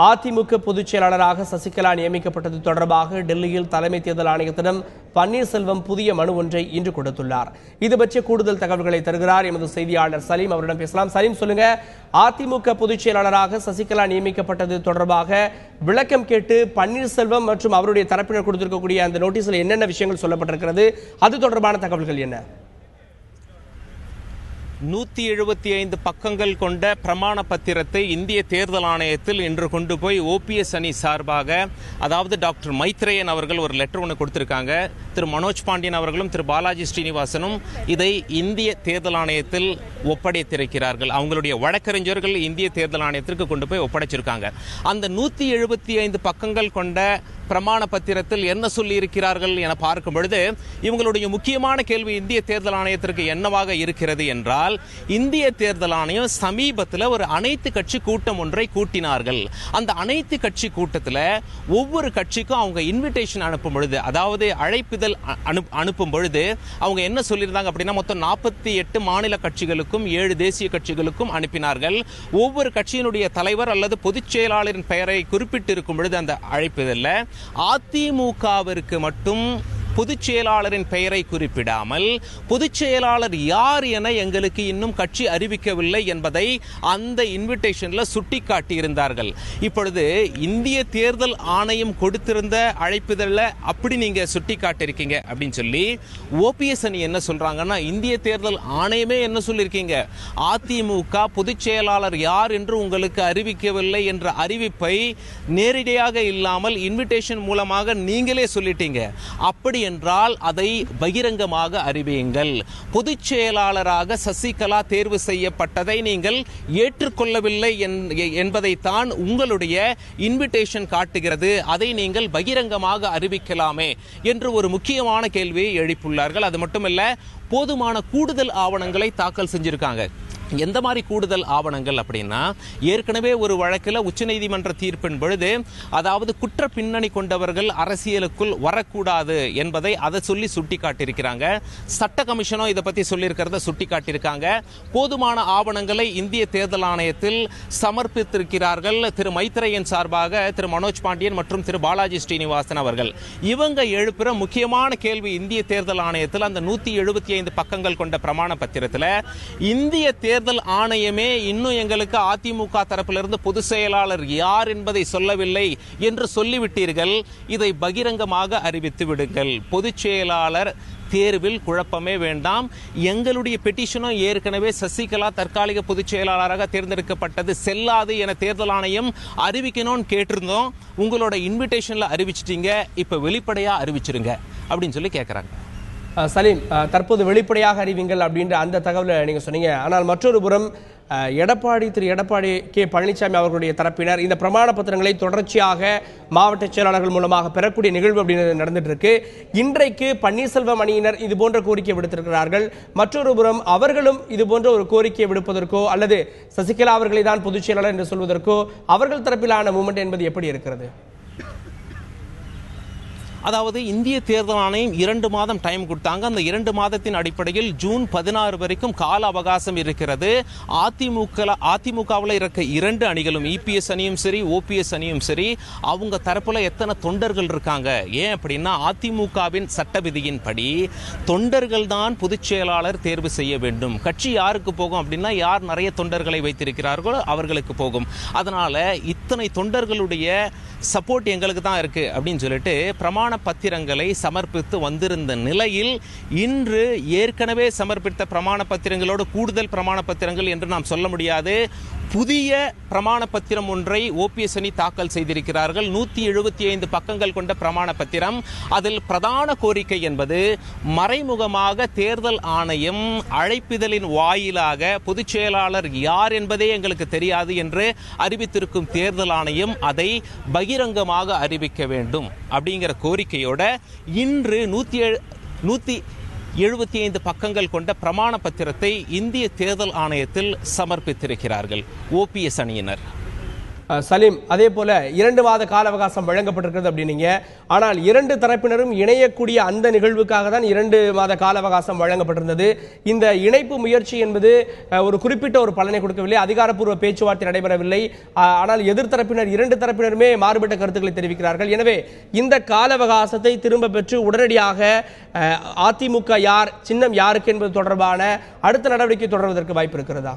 அதிமுக பொதுச் செயலாளராக சசிகலா நியமிக்கப்பட்டது தொடர்பாக டெல்லியில் தலைமை தேர்தல் ஆணையத்திடம் பன்னீர்செல்வம் புதிய மனு ஒன்றை இன்று கொடுத்துள்ளார். இது பற்றிய கூடுதல் தகவல்களை தருகிறார் எமது செய்தியாளர் சலீம். அவரிடம் பேசலாம். சலீம், சொல்லுங்க. அதிமுக பொதுச் செயலாளராக சசிகலா நியமிக்கப்பட்டது தொடர்பாக விளக்கம் கேட்டு பன்னீர்செல்வம் மற்றும் அவருடைய தரப்பினர் கொடுத்திருக்கக்கூடிய அந்த நோட்டீஸில் என்னென்ன விஷயங்கள் சொல்லப்பட்டிருக்கிறது, அது தொடர்பான தகவல்கள் என்ன? 175 பக்கங்கள் கொண்ட பிரமாண பத்திரத்தை இந்திய தேர்தல் ஆணையத்தில் இன்று கொண்டு போய் ஓபிஎஸ் அணி சார்பாக, அதாவது டாக்டர் மைத்ரேயன் அவர்கள் ஒரு லெட்டர் ஒன்று கொடுத்திருக்காங்க. திரு மனோஜ் பாண்டியன் அவர்களும் திரு பாலாஜி ஸ்ரீனிவாசனும் இதை இந்திய தேர்தல் ஆணையத்தில் ஒப்படைத்திருக்கிறார்கள். அவங்களுடைய வழக்கறிஞர்கள் இந்திய தேர்தல் ஆணையத்திற்கு கொண்டு போய் ஒப்படைச்சிருக்காங்க. அந்த 175 பக்கங்கள் கொண்ட பிரமாண பத்திரத்தில் என்ன சொல்லி இருக்கிறார்கள் என பார்க்கும் பொழுது இவங்களுடைய முக்கியமான கேள்வி இந்திய தேர்தல் ஆணையத்திற்கு என்னவாக இருக்கிறது என்றால், இந்திய தேர்தல் ஆணையம் சமீபத்தில் ஒரு அனைத்து கட்சி கூட்டம் ஒன்றை கூட்டினார்கள். அந்த அனைத்து கட்சி கூட்டத்தில் ஒவ்வொரு கட்சிக்கும் அவங்க இன்விடேஷன் அனுப்பும் பொழுது, அதாவது அழைப்புதல் அனுப்பும் பொழுது அவங்க என்ன சொல்லியிருந்தாங்க அப்படின்னா, மொத்தம் 48 மாநில கட்சிகளுக்கும் 7 தேசிய கட்சிகளுக்கும் அனுப்பினார்கள். ஒவ்வொரு கட்சியினுடைய தலைவர் அல்லது பொதுச் செயலாளரின் பெயரை குறிப்பிட்டு இருக்கும் பொழுது அந்த அழைப்புதல்ல அதிமுகவிற்கு மட்டும் பொதுச் செயலாளரின் பெயரை குறிப்பிடாமல் பொதுச் செயலாளர் யார் என எங்களுக்கு இன்னும் கட்சி அறிவிக்கவில்லை என்பதை அந்த இன்விடேஷன்ல சுட்டிக்காட்டி இருந்தார்கள். இப்பொழுது இந்திய தேர்தல் ஆணையம் கொடுத்திருந்த அழைப்புதல்ல அப்படி நீங்க சுட்டிக்காட்டிருக்கீங்க அப்படின்னு சொல்லி ஓபிஎஸ் அணி என்ன சொல்றாங்கன்னா, இந்திய தேர்தல் ஆணையமே என்ன சொல்லியிருக்கீங்க, அதிமுக பொதுச் செயலாளர் யார் என்று உங்களுக்கு அறிவிக்கவில்லை என்ற அறிவிப்பை நேரடியாக இல்லாமல் இன்விடேஷன் மூலமாக நீங்களே சொல்லிட்டீங்க. அப்படி என்றால் அதை பகிரங்கமாக அறிவியுங்கள். பொதுச் செயலாளராக சசிகலா தேர்வு செய்யப்பட்டதை நீங்கள் ஏற்றுக்கொள்ளவில்லை என்பதைத்தான் உங்களுடைய இன்விடேஷன் காட்டுகிறது. அதை நீங்கள் பகிரங்கமாக அறிவிக்கலாமே என்று ஒரு முக்கியமான கேள்வியை எழுப்பியுள்ளார்கள். அது மட்டுமல்ல, போதுமான கூடுதல் ஆவணங்களை தாக்கல் செஞ்சிருக்காங்க. எந்த மாதிரி கூடுதல் ஆவணங்கள் அப்படின்னா, ஏற்கனவே ஒரு வழக்கில் உச்சநீதிமன்ற தீர்ப்பின் பொழுது, அதாவது குற்ற பின்னணி கொண்டவர்கள் அரசியலுக்குள் வரக்கூடாது என்பதை அதை சொல்லி சுட்டி காட்டியிருக்கிறாங்க. சட்ட கமிஷனும் இதை பற்றி சொல்லியிருக்கிறத சுட்டி காட்டியிருக்காங்க. போதுமான ஆவணங்களை இந்திய தேர்தல் ஆணையத்தில் சமர்ப்பித்திருக்கிறார்கள் திரு மைத்ரேயன் சார்பாக திரு மனோஜ் பாண்டியன் மற்றும் திரு பாலாஜி ஸ்ரீனிவாசன் அவர்கள். இவங்க எழுப்புற முக்கியமான கேள்வி இந்திய தேர்தல் ஆணையத்தில் அந்த 175 பக்கங்கள் கொண்ட பிரமாண பத்திரத்தில், இந்திய தேர்தல் ஆணையமே இன்னும் எங்களுக்கு அதிமுக தரப்பிலிருந்து பொதுச் செயலாளர் யார் என்பதை சொல்லவில்லை என்று சொல்லிவிட்டீர்கள். இதை பகிரங்கமாக அறிவித்து விடுங்கள். பொதுச் செயலாளர் தேர்வில் குழப்பமே வேண்டாம். எங்களுடைய பெட்டிஷனும் ஏற்கனவே சசிகலா தற்காலிக பொதுச் செயலாளராக தேர்ந்தெடுக்கப்பட்டது செல்லாது என தேர்தல் ஆணையம் அறிவிக்கணும்னு கேட்டிருந்தோம். உங்களோட இன்விடேஷன்ல அறிவிச்சிட்டீங்க, இப்ப வெளிப்படையா அறிவிச்சிருங்க அப்படின்னு சொல்லி கேட்கிறாங்க. சலீம், தற்போது வெளிப்படையாக அறிவிங்கள் அப்படின்ற அந்த தகவலை நீங்க சொன்னீங்க. ஆனால் மற்றொரு புறம் திரு எடப்பாடி கே பழனிசாமி அவர்களுடைய தரப்பினர் இந்த பிரமாண பத்திரங்களை தொடர்ச்சியாக மாவட்ட செயலாளர்கள் மூலமாக பெறக்கூடிய நிகழ்வு அப்படின்னு நடந்துட்டு இருக்கு. இன்றைக்கு பன்னீர்செல்வம் அணியினர் இது போன்ற கோரிக்கை விடுத்திருக்கிறார்கள். மற்றொரு புறம் அவர்களும் இது போன்ற ஒரு கோரிக்கையை விடுப்பதற்கோ அல்லது சசிகலா அவர்களை தான் பொதுச் செயலாளர் என்று சொல்வதற்கோ அவர்கள் தரப்பிலான மூமெண்ட் என்பது எப்படி இருக்கிறது? அதாவது இந்திய தேர்தல் ஆணையம் 2 மாதம் டைம் கொடுத்தாங்க. அந்த 2 மாதத்தின் அடிப்படையில் ஜூன் 16 வரைக்கும் கால அவகாசம் இருக்கிறது. அதிமுகவில் இருக்க 2 அணிகளும், இபிஎஸ் அணியும் சரி ஓபிஎஸ் அணியும் சரி, அவங்க தரப்புல எத்தனை தொண்டர்கள் இருக்காங்க. ஏன் அப்படின்னா, அதிமுகவின் சட்ட விதியின் படி தொண்டர்கள் தான் பொதுச் செயலாளர் தேர்வு செய்ய வேண்டும். கட்சி யாருக்கு போகும் அப்படின்னா, யார் நிறைய தொண்டர்களை வைத்திருக்கிறார்களோ அவர்களுக்கு போகும். அதனால இத்தனை தொண்டர்களுடைய சப்போர்ட் எங்களுக்கு தான் இருக்கு அப்படின்னு சொல்லிட்டு பிரமாண பத்திரங்களை சமர்ப்பித்து வந்திருந்த நிலையில், இன்று ஏற்கனவே சமர்ப்பித்த பிரமாண பத்திரங்களோடு கூடுதல் பிரமாண பத்திரங்கள் என்று நாம் சொல்ல முடியாது, புதிய பிரமாண பத்திரம் ஒன்றை ஓபிஎஸ் அணி தாக்கல் செய்திருக்கிறார்கள். 175 பக்கங்கள் கொண்ட பிரமாண பத்திரம். அதில் பிரதான கோரிக்கை என்பது, மறைமுகமாக தேர்தல் ஆணையம் அழைப்பிதழின் வாயிலாக பொதுச் செயலாளர் யார் என்பதே எங்களுக்கு தெரியாது என்று அறிவித்திருக்கும் தேர்தல் ஆணையம் அதை பகிரங்கமாக அறிவிக்க வேண்டும் அப்படிங்கிற கோரிக்கையோட இன்று 175 பக்கங்கள் கொண்ட பிரமாண பத்திரத்தை இந்திய தேர்தல் ஆணையத்தில் சமர்ப்பித்திருக்கிறார்கள் ஓபிஎஸ் அணியினர். சலீம், அதே போல 2 மாத கால அவகாசம் வழங்கப்பட்டிருக்கிறது அப்படின்னீங்க. ஆனால் 2 தரப்பினரும் இணையக்கூடிய அந்த நிகழ்வுக்காக தான் 2 மாத கால அவகாசம் வழங்கப்பட்டிருந்தது. இந்த இணைப்பு முயற்சி என்பது ஒரு குறிப்பிட்ட ஒரு பலனை கொடுக்கவில்லை, அதிகாரப்பூர்வ பேச்சுவார்த்தை நடைபெறவில்லை. ஆனால் எதிர்த்தரப்பினர் 2 தரப்பினருமே மாறுபட்ட கருத்துக்களை தெரிவிக்கிறார்கள். எனவே இந்த கால அவகாசத்தை திரும்ப பெற்று உடனடியாக அதிமுக யார், சின்னம் யாருக்கு என்பது தொடர்பான அடுத்த நடவடிக்கை தொடர்வதற்கு வாய்ப்பு இருக்கிறதா?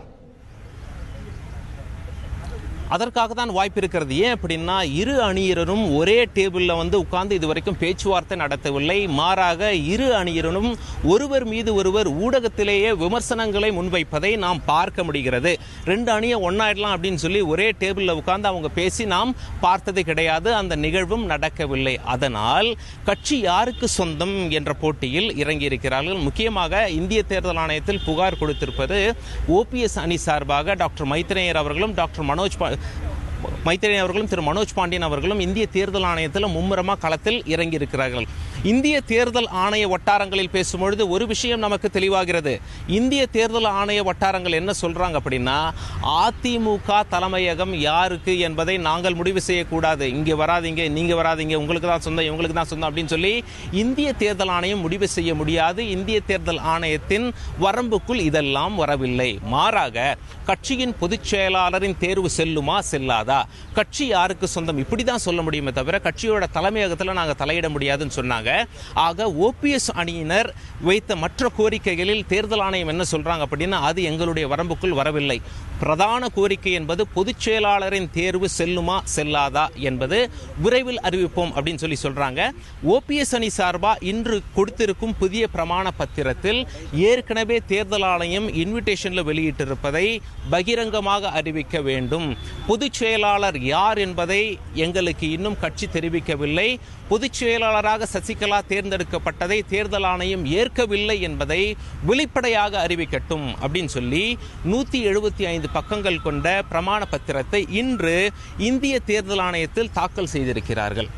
அதற்காக தான் வாய்ப்பு இருக்கிறது. ஏன் அப்படின்னா, இரு அணியினரும் ஒரே டேபிளில் உட்கார்ந்து இதுவரைக்கும் பேச்சுவார்த்தை நடத்தவில்லை. மாறாக இரு அணியினரும் ஒருவர் மீது ஒருவர் ஊடகத்திலேயே விமர்சனங்களை முன்வைப்பதை நாம் பார்க்க முடிகிறது. 2 அணியை ஒன்னாயிடலாம் அப்படின்னு சொல்லி ஒரே டேபிளில் உட்கார்ந்து அவங்க பேசி நாம் பார்த்தது கிடையாது. அந்த நிகழ்வும் நடக்கவில்லை. அதனால் கட்சி யாருக்கு சொந்தம் என்ற போட்டியில் இறங்கி இருக்கிறார்கள். முக்கியமாக இந்திய தேர்தல் ஆணையத்தில் புகார் கொடுத்திருப்பது ஓபிஎஸ் அணி சார்பாக டாக்டர் மைத்ரேயன் அவர்களும் திரு மனோஜ் பாண்டியன் அவர்களும் இந்திய தேர்தல் ஆணையத்தில் மும்முரமாக களத்தில் இறங்கி இருக்கிறார்கள். இந்திய தேர்தல் ஆணைய வட்டாரங்களில் பேசும்பொழுது ஒரு விஷயம் நமக்கு தெளிவாகிறது. இந்திய தேர்தல் ஆணைய வட்டாரங்கள் என்ன சொல்றாங்க அப்படின்னா, அதிமுக தலைமையகம் யாருக்கு என்பதை நாங்கள் முடிவு செய்யக்கூடாது, இங்கே வராதிங்க, நீங்க வராதிங்க, உங்களுக்கு தான் சொந்தம், இவங்களுக்கு தான் சொந்தம் அப்படின்னு சொல்லி இந்திய தேர்தல் ஆணையம் முடிவு செய்ய முடியாது. இந்திய தேர்தல் ஆணையத்தின் வரம்புக்குள் இதெல்லாம் வரவில்லை. மாறாக கட்சியின் பொதுச் செயலாளரின் தேர்வு செல்லுமா செல்லாதா, கட்சி யாருக்கு சொந்தம், இப்படிதான் சொல்ல முடியுமே தவிர கட்சியோட தலைமையகத்தில் நாங்கள் தலையிட முடியாதுன்னு சொன்னாங்க. ஆக ஓபிஎஸ் அணியினர் வைத்த மற்ற கோரிக்கைகளில் தேர்தல் ஆணையம் என்ன சொல்றாங்க அப்படின்னா, அது எங்களுடைய வரம்புக்குள் வரவில்லை. பிரதான கோரிக்கை என்பது பொதுச் செயலாளரின் தேர்வு செல்லுமா செல்லாதா என்பது விரைவில் அறிவிப்போம் அப்படின்னு சொல்லி சொல்றாங்க. ஓபிஎஸ் அணி சார்பா இன்று கொடுத்திருக்கும் புதிய பிரமாண பத்திரத்தில் ஏற்கனவே தேர்தல் ஆணையம் இன்விடேஷன்ல வெளியிட்டிருப்பதை பகிரங்கமாக அறிவிக்க வேண்டும். பொதுச் செயலாளர் யார் என்பதை எங்களுக்கு இன்னும் கட்சி தெரிவிக்கவில்லை. பொதுச் செயலாளராக சசிகலா தேர்ந்தெடுக்கப்பட்டதை தேர்தல் ஆணையம் ஏற்கவில்லை என்பதை வெளிப்படையாக அறிவிக்கட்டும் அப்படின்னு சொல்லி 175 பக்கங்கள் கொண்ட பிரமாண பத்திரத்தை இன்று இந்திய தேர்தல் ஆணையத்தில் தாக்கல் செய்திருக்கிறார்கள்.